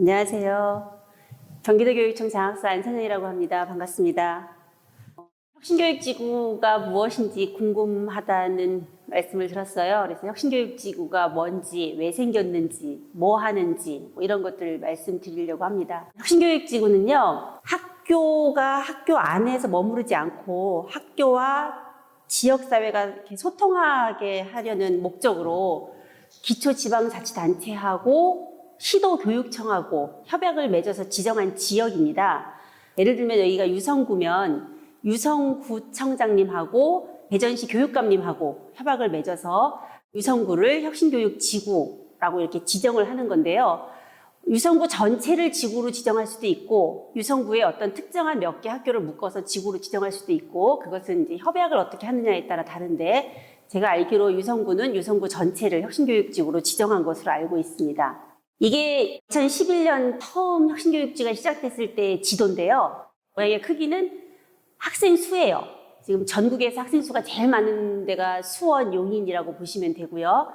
안녕하세요. 경기도교육청 장학사 안선영이라고 합니다. 반갑습니다. 혁신교육지구가 무엇인지 궁금하다는 말씀을 들었어요. 그래서 혁신교육지구가 뭔지, 왜 생겼는지, 뭐 하는지 이런 것들을 말씀드리려고 합니다. 혁신교육지구는요, 학교가 학교 안에서 머무르지 않고 학교와 지역사회가 이렇게 소통하게 하려는 목적으로 기초지방자치단체하고 시도교육청하고 협약을 맺어서 지정한 지역입니다. 예를 들면 여기가 유성구면 유성구청장님하고 대전시 교육감님하고 협약을 맺어서 유성구를 혁신교육지구라고 이렇게 지정을 하는 건데요. 유성구 전체를 지구로 지정할 수도 있고 유성구의 어떤 특정한 몇 개 학교를 묶어서 지구로 지정할 수도 있고 그것은 이제 협약을 어떻게 하느냐에 따라 다른데 제가 알기로 유성구는 유성구 전체를 혁신교육지구로 지정한 것으로 알고 있습니다. 이게 2011년 처음 혁신교육지가 시작됐을 때 지도인데요. 모양의 크기는 학생 수예요. 지금 전국에서 학생 수가 제일 많은 데가 수원, 용인이라고 보시면 되고요.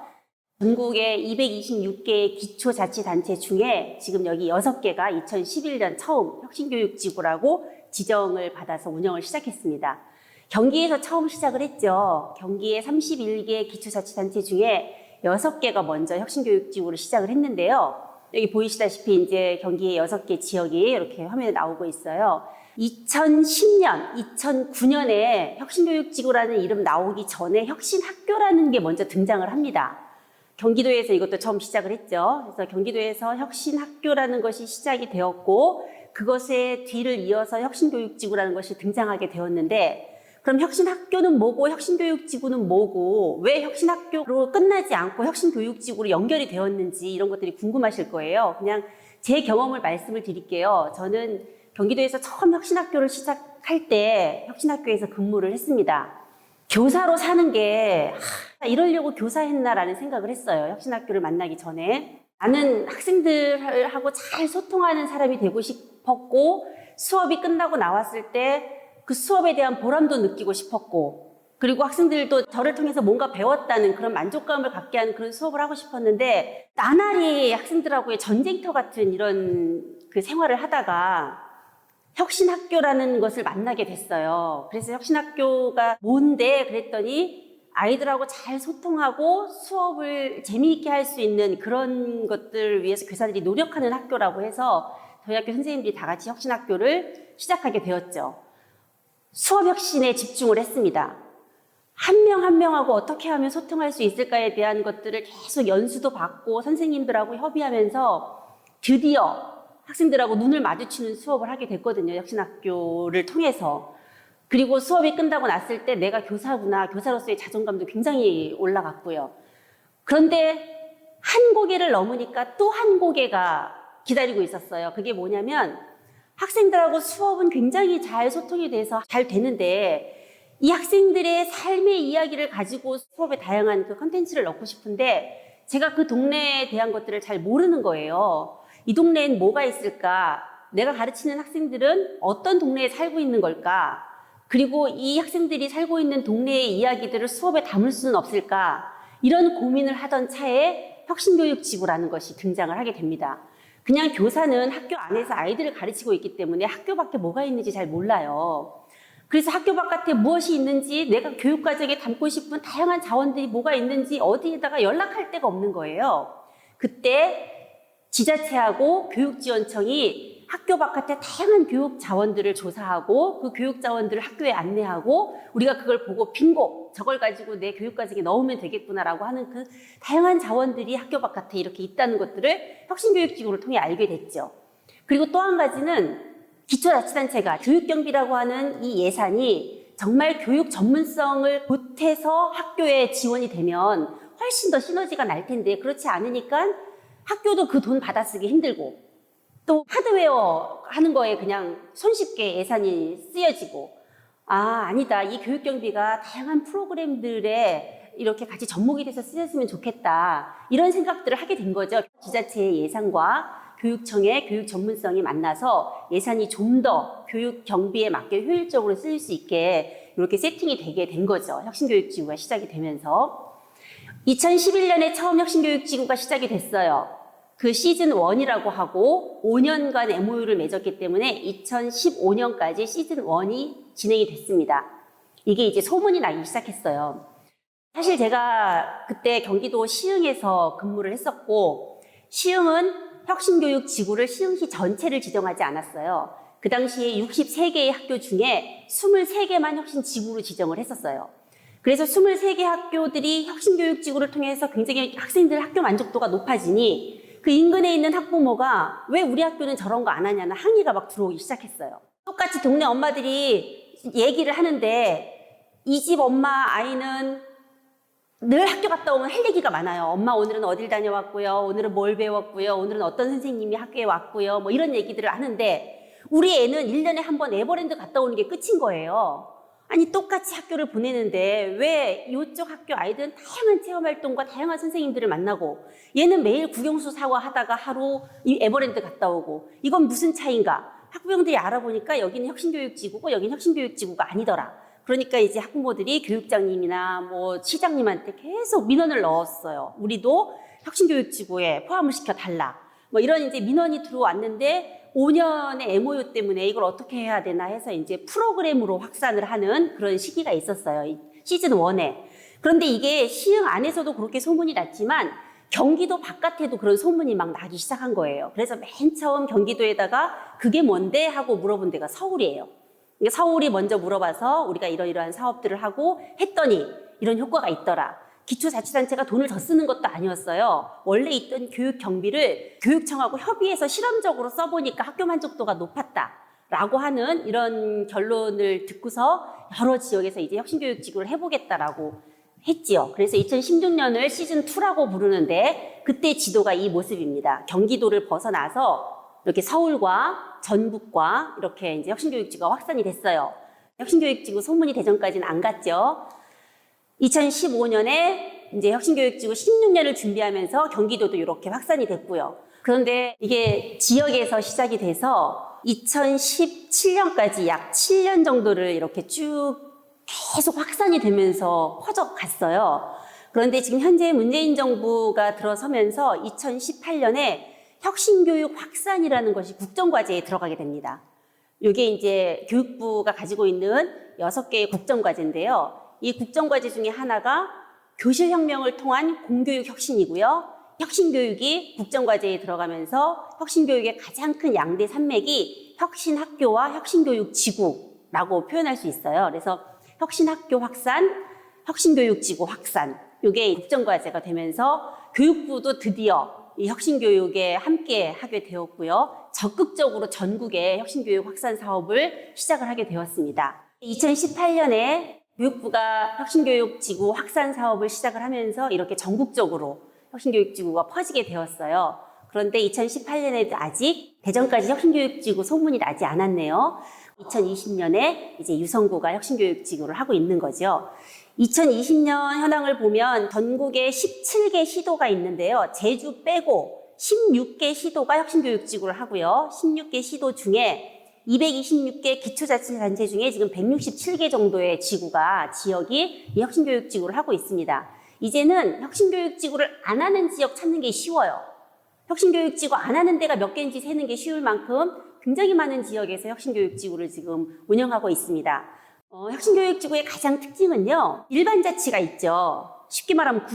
전국의 226개의 기초자치단체 중에 지금 여기 6개가 2011년 처음 혁신교육지구라고 지정을 받아서 운영을 시작했습니다. 경기에서 처음 시작을 했죠. 경기의 31개 기초자치단체 중에 6개가 먼저 혁신교육지구를 시작을 했는데요. 여기 보이시다시피 이제 경기의 6개 지역이 이렇게 화면에 나오고 있어요. 2010년, 2009년에 혁신교육지구라는 이름 나오기 전에 혁신학교라는 게 먼저 등장을 합니다. 경기도에서 이것도 처음 시작을 했죠. 그래서 경기도에서 혁신학교라는 것이 시작이 되었고 그것의 뒤를 이어서 혁신교육지구라는 것이 등장하게 되었는데 그럼 혁신학교는 뭐고 혁신교육지구는 뭐고 왜 혁신학교로 끝나지 않고 혁신교육지구로 연결이 되었는지 이런 것들이 궁금하실 거예요. 그냥 제 경험을 말씀을 드릴게요. 저는 경기도에서 처음 혁신학교를 시작할 때 혁신학교에서 근무를 했습니다. 교사로 사는 게 이러려고 교사했나라는 생각을 했어요. 혁신학교를 만나기 전에. 나는 학생들하고 잘 소통하는 사람이 되고 싶었고 수업이 끝나고 나왔을 때 그 수업에 대한 보람도 느끼고 싶었고 그리고 학생들도 저를 통해서 뭔가 배웠다는 그런 만족감을 갖게 하는 그런 수업을 하고 싶었는데 나날이 학생들하고의 전쟁터 같은 이런 그 생활을 하다가 혁신학교라는 것을 만나게 됐어요. 그래서 혁신학교가 뭔데 그랬더니 아이들하고 잘 소통하고 수업을 재미있게 할 수 있는 그런 것들을 위해서 교사들이 노력하는 학교라고 해서 저희 학교 선생님들이 다 같이 혁신학교를 시작하게 되었죠. 수업 혁신에 집중을 했습니다. 한 명 한 명하고 어떻게 하면 소통할 수 있을까에 대한 것들을 계속 연수도 받고 선생님들하고 협의하면서 드디어 학생들하고 눈을 마주치는 수업을 하게 됐거든요. 혁신학교를 통해서. 그리고 수업이 끝나고 났을 때 내가 교사구나, 교사로서의 자존감도 굉장히 올라갔고요. 그런데 한 고개를 넘으니까 또 한 고개가 기다리고 있었어요. 그게 뭐냐면 학생들하고 수업은 굉장히 잘 소통이 돼서 잘 되는데 이 학생들의 삶의 이야기를 가지고 수업에 다양한 그 컨텐츠를 넣고 싶은데 제가 그 동네에 대한 것들을 잘 모르는 거예요. 이 동네엔 뭐가 있을까? 내가 가르치는 학생들은 어떤 동네에 살고 있는 걸까? 그리고 이 학생들이 살고 있는 동네의 이야기들을 수업에 담을 수는 없을까? 이런 고민을 하던 차에 혁신교육지구라는 것이 등장을 하게 됩니다. 그냥 교사는 학교 안에서 아이들을 가르치고 있기 때문에 학교 밖에 뭐가 있는지 잘 몰라요. 그래서 학교 바깥에 무엇이 있는지 내가 교육과정에 담고 싶은 다양한 자원들이 뭐가 있는지 어디에다가 연락할 데가 없는 거예요. 그때 지자체하고 교육지원청이 학교 바깥에 다양한 교육 자원들을 조사하고 그 교육 자원들을 학교에 안내하고 우리가 그걸 보고 빙고 저걸 가지고 내 교육과정에 넣으면 되겠구나라고 하는 그 다양한 자원들이 학교 바깥에 이렇게 있다는 것들을 혁신교육지구를 통해 알게 됐죠. 그리고 또 한 가지는 기초자치단체가 교육경비라고 하는 이 예산이 정말 교육 전문성을 보태서 학교에 지원이 되면 훨씬 더 시너지가 날 텐데 그렇지 않으니까 학교도 그 돈 받아쓰기 힘들고 또 하드웨어 하는 거에 그냥 손쉽게 예산이 쓰여지고 아니다. 이 교육경비가 다양한 프로그램들에 이렇게 같이 접목이 돼서 쓰였으면 좋겠다. 이런 생각들을 하게 된 거죠. 지자체의 예산과 교육청의 교육 전문성이 만나서 예산이 좀 더 교육 경비에 맞게 효율적으로 쓰일 수 있게 이렇게 세팅이 되게 된 거죠. 혁신교육지구가 시작이 되면서 2011년에 처음 혁신교육지구가 시작이 됐어요. 그 시즌 1이라고 하고 5년간 MOU를 맺었기 때문에 2015년까지 시즌 1이 진행이 됐습니다. 이게 이제 소문이 나기 시작했어요. 사실 제가 그때 경기도 시흥에서 근무를 했었고, 시흥은 혁신교육지구를 시흥시 전체를 지정하지 않았어요. 그 당시에 63개의 학교 중에 23개만 혁신지구로 지정을 했었어요. 그래서 23개 학교들이 혁신교육지구를 통해서 굉장히 학생들 학교 만족도가 높아지니 그 인근에 있는 학부모가 왜 우리 학교는 저런 거 안 하냐는 항의가 막 들어오기 시작했어요. 똑같이 동네 엄마들이 얘기를 하는데 이 집 엄마 아이는 늘 학교 갔다 오면 할 얘기가 많아요. 엄마 오늘은 어딜 다녀왔고요. 오늘은 뭘 배웠고요. 오늘은 어떤 선생님이 학교에 왔고요. 뭐 이런 얘기들을 하는데 우리 애는 1년에 한 번 에버랜드 갔다 오는 게 끝인 거예요. 아니 똑같이 학교를 보내는데 왜 이쪽 학교 아이들은 다양한 체험활동과 다양한 선생님들을 만나고 얘는 매일 국영수 사과하다가 하루 이 에버랜드 갔다 오고 이건 무슨 차이인가? 학부형들이 알아보니까 여기는 혁신교육지구고 여기는 혁신교육지구가 아니더라. 그러니까 이제 학부모들이 교육장님이나 뭐 시장님한테 계속 민원을 넣었어요. 우리도 혁신교육지구에 포함을 시켜달라. 뭐 이런 이제 민원이 들어왔는데 5년의 MOU 때문에 이걸 어떻게 해야 되나 해서 이제 프로그램으로 확산을 하는 그런 시기가 있었어요. 시즌 1에. 그런데 이게 시흥 안에서도 그렇게 소문이 났지만 경기도 바깥에도 그런 소문이 막 나기 시작한 거예요. 그래서 맨 처음 경기도에다가 그게 뭔데 하고 물어본 데가 서울이에요. 서울이 먼저 물어봐서 우리가 이러이러한 사업들을 하고 했더니 이런 효과가 있더라. 기초자치단체가 돈을 더 쓰는 것도 아니었어요. 원래 있던 교육 경비를 교육청하고 협의해서 실험적으로 써보니까 학교 만족도가 높았다라고 하는 이런 결론을 듣고서 여러 지역에서 이제 혁신교육지구를 해보겠다라고 했지요. 그래서 2016년을 시즌2라고 부르는데 그때 지도가 이 모습입니다. 경기도를 벗어나서 이렇게 서울과 전국과 이렇게 이제 혁신교육지구가 확산이 됐어요. 혁신교육지구 소문이 대전까지는 안 갔죠. 2015년에 이제 혁신교육지구 16년을 준비하면서 경기도도 이렇게 확산이 됐고요. 그런데 이게 지역에서 시작이 돼서 2017년까지 약 7년 정도를 이렇게 쭉 계속 확산이 되면서 퍼져갔어요. 그런데 지금 현재 문재인 정부가 들어서면서 2018년에 혁신교육 확산이라는 것이 국정과제에 들어가게 됩니다. 이게 이제 교육부가 가지고 있는 6개의 국정과제인데요. 이 국정과제 중에 하나가 교실혁명을 통한 공교육 혁신이고요. 혁신교육이 국정과제에 들어가면서 혁신교육의 가장 큰 양대 산맥이 혁신학교와 혁신교육지구라고 표현할 수 있어요. 그래서 혁신학교 확산, 혁신교육지구 확산, 이게 국정과제가 되면서 교육부도 드디어 이 혁신교육에 함께 하게 되었고요. 적극적으로 전국에 혁신교육 확산 사업을 시작을 하게 되었습니다. 2018년에 교육부가 혁신교육지구 확산 사업을 시작을 하면서 이렇게 전국적으로 혁신교육지구가 퍼지게 되었어요. 그런데 2018년에도 아직 대전까지 혁신교육지구 소문이 나지 않았네요. 2020년에 이제 유성구가 혁신교육지구를 하고 있는 거죠. 2020년 현황을 보면 전국에 17개 시도가 있는데요. 제주 빼고 16개 시도가 혁신교육지구를 하고요. 16개 시도 중에 226개 기초자치단체 중에 지금 167개 정도의 지역이 이 혁신교육지구를 하고 있습니다. 이제는 혁신교육지구를 안 하는 지역 찾는 게 쉬워요. 혁신교육지구 안 하는 데가 몇 개인지 세는 게 쉬울 만큼 굉장히 많은 지역에서 혁신교육지구를 지금 운영하고 있습니다. 혁신교육지구의 가장 특징은요, 일반자치가 있죠. 쉽게 말하면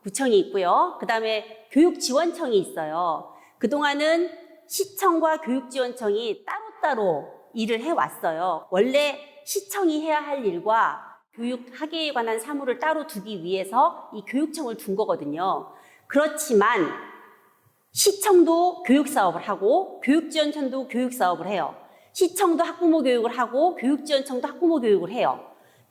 구청이 있고요. 그 다음에 교육지원청이 있어요. 그동안은 시청과 교육지원청이 따로따로 일을 해왔어요. 원래 시청이 해야 할 일과 교육학예에 관한 사무를 따로 두기 위해서 이 교육청을 둔 거거든요. 그렇지만 시청도 교육사업을 하고 교육지원청도 교육사업을 해요. 시청도 학부모 교육을 하고 교육지원청도 학부모 교육을 해요.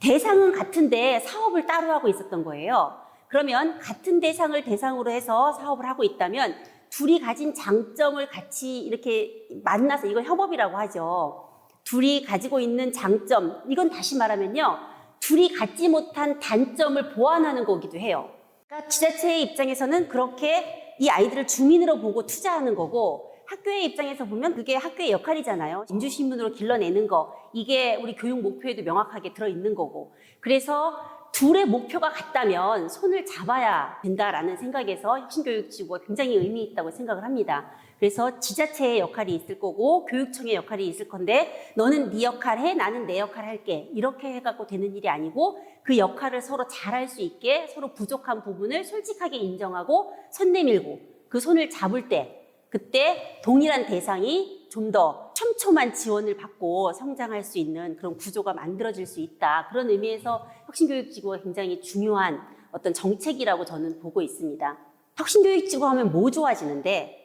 대상은 같은데 사업을 따로 하고 있었던 거예요. 그러면 같은 대상을 대상으로 해서 사업을 하고 있다면 둘이 가진 장점을 같이 이렇게 만나서, 이걸 협업이라고 하죠. 둘이 가지고 있는 장점, 이건 다시 말하면요, 둘이 갖지 못한 단점을 보완하는 거기도 해요. 그러니까 지자체의 입장에서는 그렇게 이 아이들을 주민으로 보고 투자하는 거고, 학교의 입장에서 보면 그게 학교의 역할이잖아요. 인주신문으로 길러내는 거, 이게 우리 교육 목표에도 명확하게 들어있는 거고. 그래서 둘의 목표가 같다면 손을 잡아야 된다라는 생각에서 혁신교육지구가 굉장히 의미 있다고 생각을 합니다. 그래서 지자체의 역할이 있을 거고 교육청의 역할이 있을 건데 너는 네 역할 해, 나는 내 역할 할게. 이렇게 해갖고 되는 일이 아니고 그 역할을 서로 잘할 수 있게 서로 부족한 부분을 솔직하게 인정하고 손 내밀고 그 손을 잡을 때 그때 동일한 대상이 좀 더 촘촘한 지원을 받고 성장할 수 있는 그런 구조가 만들어질 수 있다. 그런 의미에서 혁신교육지구가 굉장히 중요한 어떤 정책이라고 저는 보고 있습니다. 혁신교육지구 하면 뭐 좋아지는데?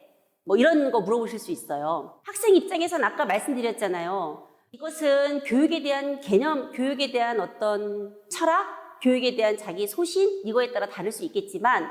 뭐 이런 거 물어보실 수 있어요. 학생 입장에서는 아까 말씀드렸잖아요. 이것은 교육에 대한 개념, 교육에 대한 어떤 철학, 교육에 대한 자기 소신 이거에 따라 다를 수 있겠지만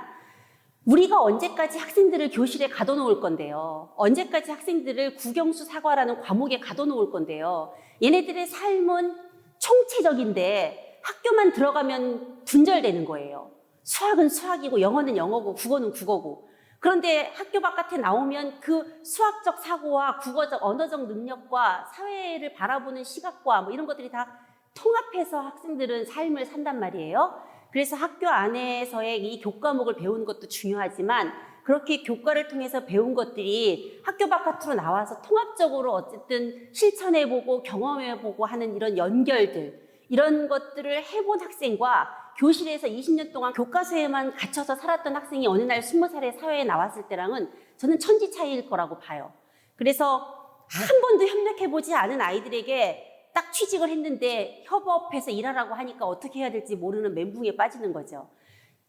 우리가 언제까지 학생들을 교실에 가둬놓을 건데요. 언제까지 학생들을 국영수 사과라는 과목에 가둬놓을 건데요. 얘네들의 삶은 총체적인데 학교만 들어가면 분절되는 거예요. 수학은 수학이고 영어는 영어고 국어는 국어고. 그런데 학교 바깥에 나오면 그 수학적 사고와 국어적 언어적 능력과 사회를 바라보는 시각과 뭐 이런 것들이 다 통합해서 학생들은 삶을 산단 말이에요. 그래서 학교 안에서의 이 교과목을 배우는 것도 중요하지만 그렇게 교과를 통해서 배운 것들이 학교 바깥으로 나와서 통합적으로 어쨌든 실천해보고 경험해보고 하는 이런 연결들 이런 것들을 해본 학생과 교실에서 20년 동안 교과서에만 갇혀서 살았던 학생이 어느 날 20살의 사회에 나왔을 때랑은 저는 천지 차이일 거라고 봐요. 그래서 한 번도 협력해보지 않은 아이들에게 딱 취직을 했는데 협업해서 일하라고 하니까 어떻게 해야 될지 모르는 멘붕에 빠지는 거죠.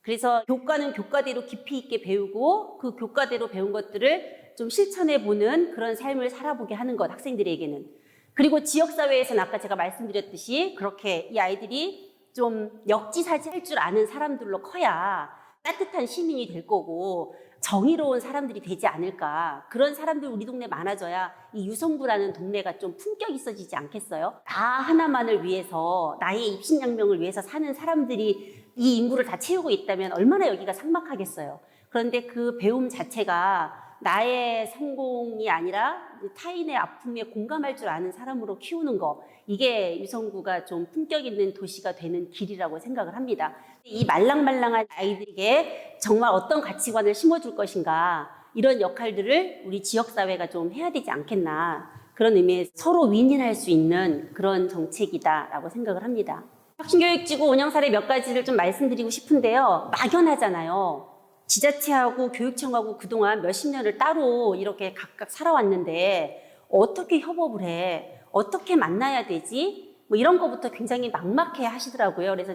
그래서 교과는 교과대로 깊이 있게 배우고 그 교과대로 배운 것들을 좀 실천해보는 그런 삶을 살아보게 하는 것, 학생들에게는. 그리고 지역사회에서는 아까 제가 말씀드렸듯이 그렇게 이 아이들이 좀 역지사지 할 줄 아는 사람들로 커야 따뜻한 시민이 될 거고 정의로운 사람들이 되지 않을까. 그런 사람들 우리 동네 많아져야 이 유성구라는 동네가 좀 품격 있어지지 않겠어요? 나 하나만을 위해서 나의 입신양명을 위해서 사는 사람들이 이 인구를 다 채우고 있다면 얼마나 여기가 삭막하겠어요. 그런데 그 배움 자체가 나의 성공이 아니라 타인의 아픔에 공감할 줄 아는 사람으로 키우는 거, 이게 유성구가 좀 품격 있는 도시가 되는 길이라고 생각을 합니다. 이 말랑말랑한 아이들에게 정말 어떤 가치관을 심어줄 것인가, 이런 역할들을 우리 지역사회가 좀 해야 되지 않겠나, 그런 의미에서 서로 윈윈할 수 있는 그런 정책이다라고 생각을 합니다. 혁신교육지구 운영 사례 몇 가지를 좀 말씀드리고 싶은데요. 막연하잖아요. 지자체하고 교육청하고 그동안 몇십 년을 따로 이렇게 각각 살아왔는데 어떻게 협업을 해? 어떻게 만나야 되지? 뭐 이런 거부터 굉장히 막막해 하시더라고요. 그래서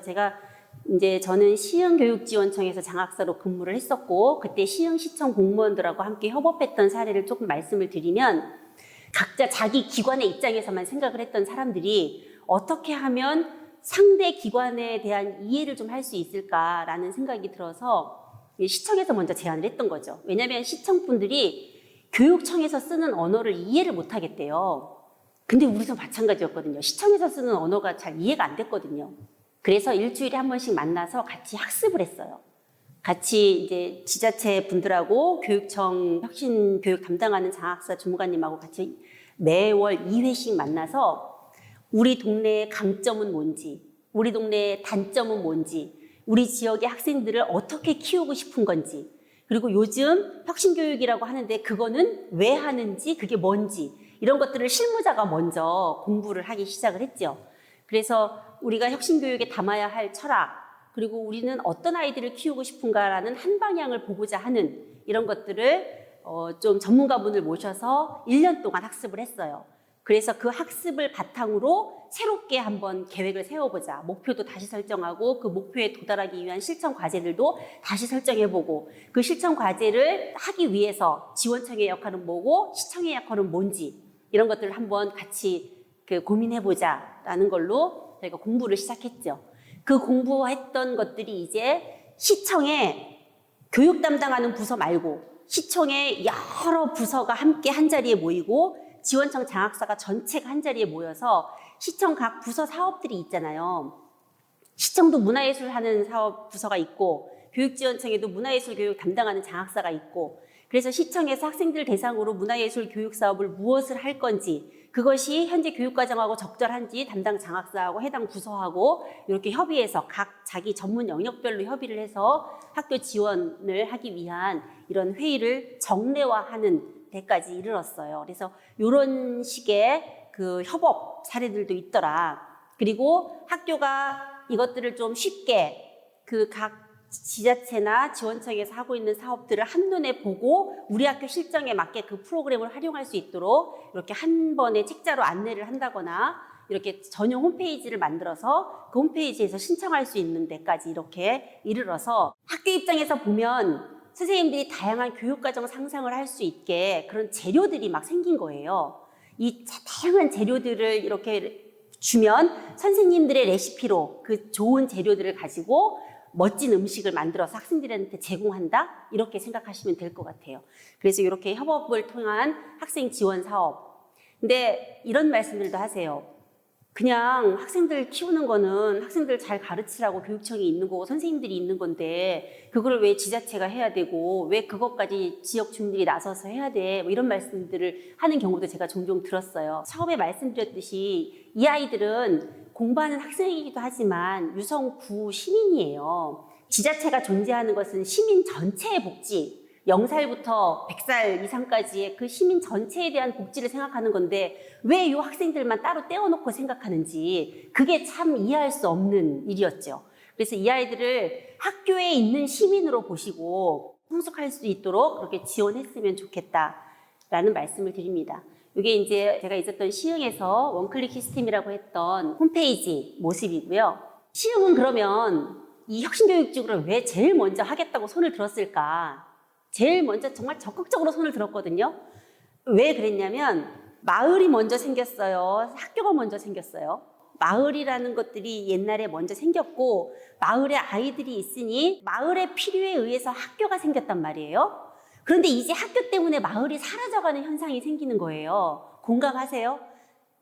저는 시흥교육지원청에서 장학사로 근무를 했었고 그때 시흥시청 공무원들하고 함께 협업했던 사례를 조금 말씀을 드리면 각자 자기 기관의 입장에서만 생각을 했던 사람들이 어떻게 하면 상대 기관에 대한 이해를 좀 할 수 있을까라는 생각이 들어서 시청에서 먼저 제안을 했던 거죠. 왜냐하면 시청분들이 교육청에서 쓰는 언어를 이해를 못 하겠대요. 근데 우리도 마찬가지였거든요. 시청에서 쓰는 언어가 잘 이해가 안 됐거든요. 그래서 일주일에 한 번씩 만나서 같이 학습을 했어요. 같이 이제 지자체 분들하고 교육청 혁신교육 담당하는 장학사 주무관님하고 같이 매월 2회씩 만나서 우리 동네의 강점은 뭔지, 우리 동네의 단점은 뭔지, 우리 지역의 학생들을 어떻게 키우고 싶은 건지, 그리고 요즘 혁신교육이라고 하는데 그거는 왜 하는지, 그게 뭔지, 이런 것들을 실무자가 먼저 공부를 하기 시작을 했죠. 그래서 우리가 혁신교육에 담아야 할 철학, 그리고 우리는 어떤 아이들을 키우고 싶은가라는 한 방향을 보고자 하는 이런 것들을 좀 전문가분을 모셔서 1년 동안 학습을 했어요. 그래서 그 학습을 바탕으로 새롭게 한번 계획을 세워보자. 목표도 다시 설정하고 그 목표에 도달하기 위한 실천 과제들도 다시 설정해보고 그 실천 과제를 하기 위해서 지원청의 역할은 뭐고 시청의 역할은 뭔지 이런 것들을 한번 같이 고민해보자라는 걸로 저희가 공부를 시작했죠. 그 공부했던 것들이 이제 시청에 교육 담당하는 부서 말고 시청의 여러 부서가 함께 한자리에 모이고 지원청 장학사가 전체가 한자리에 모여서 시청 각 부서 사업들이 있잖아요. 시청도 문화예술 하는 사업 부서가 있고 교육지원청에도 문화예술 교육 담당하는 장학사가 있고 그래서 시청에서 학생들 대상으로 문화예술 교육 사업을 무엇을 할 건지 그것이 현재 교육과정하고 적절한지 담당 장학사하고 해당 부서하고 이렇게 협의해서 각 자기 전문 영역별로 협의를 해서 학교 지원을 하기 위한 이런 회의를 정례화하는 데까지 이르렀어요. 그래서 이런 식의 그 협업 사례들도 있더라. 그리고 학교가 이것들을 좀 쉽게 그 각 지자체나 지원청에서 하고 있는 사업들을 한눈에 보고 우리 학교 실정에 맞게 그 프로그램을 활용할 수 있도록 이렇게 한 번에 책자로 안내를 한다거나 이렇게 전용 홈페이지를 만들어서 그 홈페이지에서 신청할 수 있는 데까지 이렇게 이르러서 학교 입장에서 보면 선생님들이 다양한 교육과정 상상을 할 수 있게 그런 재료들이 막 생긴 거예요. 이 다양한 재료들을 이렇게 주면 선생님들의 레시피로 그 좋은 재료들을 가지고 멋진 음식을 만들어서 학생들한테 제공한다? 이렇게 생각하시면 될 것 같아요. 그래서 이렇게 협업을 통한 학생 지원 사업. 근데 이런 말씀들도 하세요. 그냥 학생들 키우는 거는 학생들 잘 가르치라고 교육청이 있는 거고 선생님들이 있는 건데 그걸 왜 지자체가 해야 되고 왜 그것까지 지역 주민들이 나서서 해야 돼? 뭐 이런 말씀들을 하는 경우도 제가 종종 들었어요. 처음에 말씀드렸듯이 이 아이들은 공부하는 학생이기도 하지만 유성구 시민이에요. 지자체가 존재하는 것은 시민 전체의 복지, 0살부터 100살 이상까지의 그 시민 전체에 대한 복지를 생각하는 건데 왜 이 학생들만 따로 떼어놓고 생각하는지 그게 참 이해할 수 없는 일이었죠. 그래서 이 아이들을 학교에 있는 시민으로 보시고 성숙할 수 있도록 그렇게 지원했으면 좋겠다라는 말씀을 드립니다. 이게 이제 제가 있었던 시흥에서 원클릭 시스템이라고 했던 홈페이지 모습이고요. 시흥은 그러면 이 혁신교육직으로 왜 제일 먼저 하겠다고 손을 들었을까? 제일 먼저 정말 적극적으로 손을 들었거든요. 왜 그랬냐면 마을이 먼저 생겼어요. 학교가 먼저 생겼어요. 마을이라는 것들이 옛날에 먼저 생겼고 마을에 아이들이 있으니 마을의 필요에 의해서 학교가 생겼단 말이에요. 그런데 이제 학교 때문에 마을이 사라져가는 현상이 생기는 거예요. 공감하세요?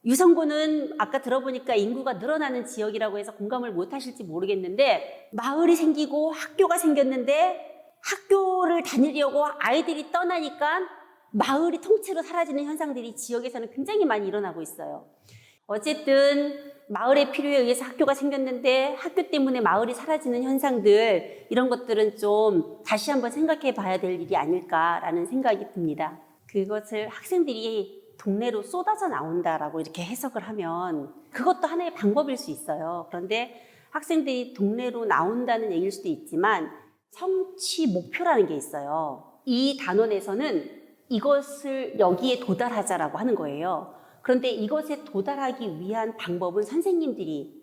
유성구는 아까 들어보니까 인구가 늘어나는 지역이라고 해서 공감을 못 하실지 모르겠는데 마을이 생기고 학교가 생겼는데 학교를 다니려고 아이들이 떠나니까 마을이 통째로 사라지는 현상들이 지역에서는 굉장히 많이 일어나고 있어요. 어쨌든 마을의 필요에 의해서 학교가 생겼는데 학교 때문에 마을이 사라지는 현상들 이런 것들은 좀 다시 한번 생각해 봐야 될 일이 아닐까라는 생각이 듭니다. 그것을 학생들이 동네로 쏟아져 나온다라고 이렇게 해석을 하면 그것도 하나의 방법일 수 있어요. 그런데 학생들이 동네로 나온다는 얘기일 수도 있지만 성취 목표라는 게 있어요. 이 단원에서는 이것을 여기에 도달하자라고 하는 거예요. 그런데 이것에 도달하기 위한 방법은 선생님들이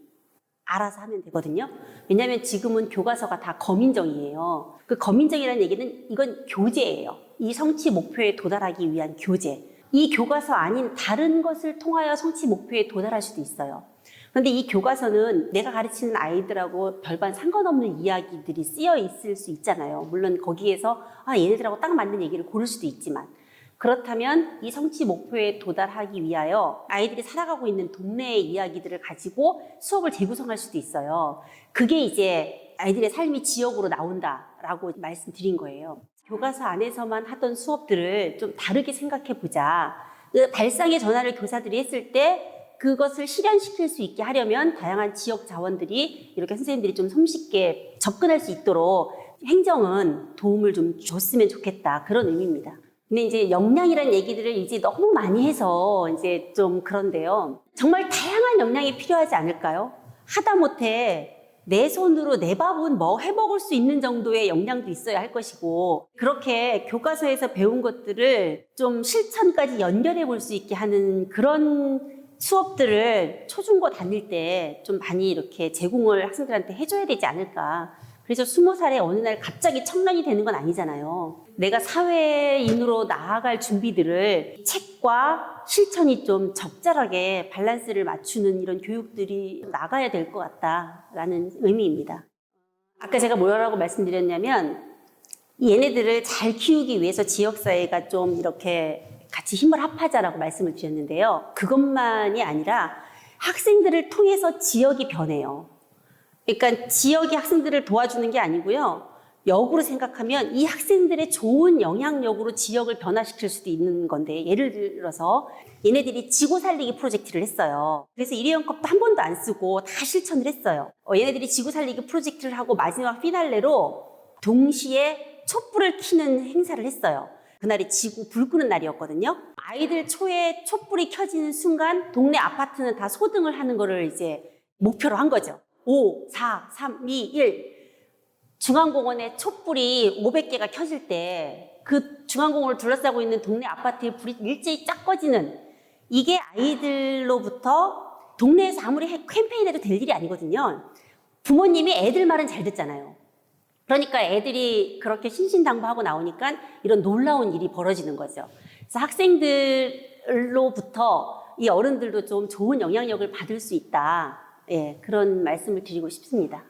알아서 하면 되거든요. 왜냐하면 지금은 교과서가 다 검인정이에요. 그 검인정이라는 얘기는 이건 교재예요. 이 성취 목표에 도달하기 위한 교재. 이 교과서 아닌 다른 것을 통하여 성취 목표에 도달할 수도 있어요. 그런데 이 교과서는 내가 가르치는 아이들하고 별반 상관없는 이야기들이 쓰여 있을 수 있잖아요. 물론 거기에서 얘네들하고 딱 맞는 얘기를 고를 수도 있지만 그렇다면 이 성취 목표에 도달하기 위하여 아이들이 살아가고 있는 동네의 이야기들을 가지고 수업을 재구성할 수도 있어요. 그게 이제 아이들의 삶이 지역으로 나온다라고 말씀드린 거예요. 교과서 안에서만 하던 수업들을 좀 다르게 생각해 보자. 그 발상의 전환을 교사들이 했을 때 그것을 실현시킬 수 있게 하려면 다양한 지역 자원들이 이렇게 선생님들이 좀 손쉽게 접근할 수 있도록 행정은 도움을 좀 줬으면 좋겠다. 그런 의미입니다. 근데 이제 역량이라는 얘기들을 이제 너무 많이 해서 이제 좀 그런데요. 정말 다양한 역량이 필요하지 않을까요? 하다못해 내 손으로 내 밥은 뭐 해먹을 수 있는 정도의 역량도 있어야 할 것이고 그렇게 교과서에서 배운 것들을 좀 실천까지 연결해 볼 수 있게 하는 그런 수업들을 초중고 다닐 때 좀 많이 이렇게 제공을 학생들한테 해줘야 되지 않을까. 그래서 20살에 어느 날 갑자기 청년이 되는 건 아니잖아요. 내가 사회인으로 나아갈 준비들을 책과 실천이 좀 적절하게 밸런스를 맞추는 이런 교육들이 나가야 될 것 같다라는 의미입니다. 아까 제가 뭐라고 말씀드렸냐면 얘네들을 잘 키우기 위해서 지역사회가 좀 이렇게 같이 힘을 합하자라고 말씀을 드렸는데요. 그것만이 아니라 학생들을 통해서 지역이 변해요. 그러니까 지역이 학생들을 도와주는 게 아니고요. 역으로 생각하면 이 학생들의 좋은 영향력으로 지역을 변화시킬 수도 있는 건데, 예를 들어서 얘네들이 지구 살리기 프로젝트를 했어요. 그래서 일회용 컵도 한 번도 안 쓰고 다 실천을 했어요. 얘네들이 지구 살리기 프로젝트를 하고 마지막 피날레로 동시에 촛불을 켜는 행사를 했어요. 그날이 지구 불 끄는 날이었거든요. 아이들 초에 촛불이 켜지는 순간 동네 아파트는 다 소등을 하는 거를 이제 목표로 한 거죠. 5, 4, 3, 2, 1. 중앙공원에 촛불이 500개가 켜질 때 그 중앙공원을 둘러싸고 있는 동네 아파트의 불이 일제히 쫙 꺼지는, 이게 아이들로부터 동네에서 아무리 캠페인해도 될 일이 아니거든요. 부모님이 애들 말은 잘 듣잖아요. 그러니까 애들이 그렇게 신신당부하고 나오니까 이런 놀라운 일이 벌어지는 거죠. 그래서 학생들로부터 이 어른들도 좀 좋은 영향력을 받을 수 있다. 예, 그런 말씀을 드리고 싶습니다.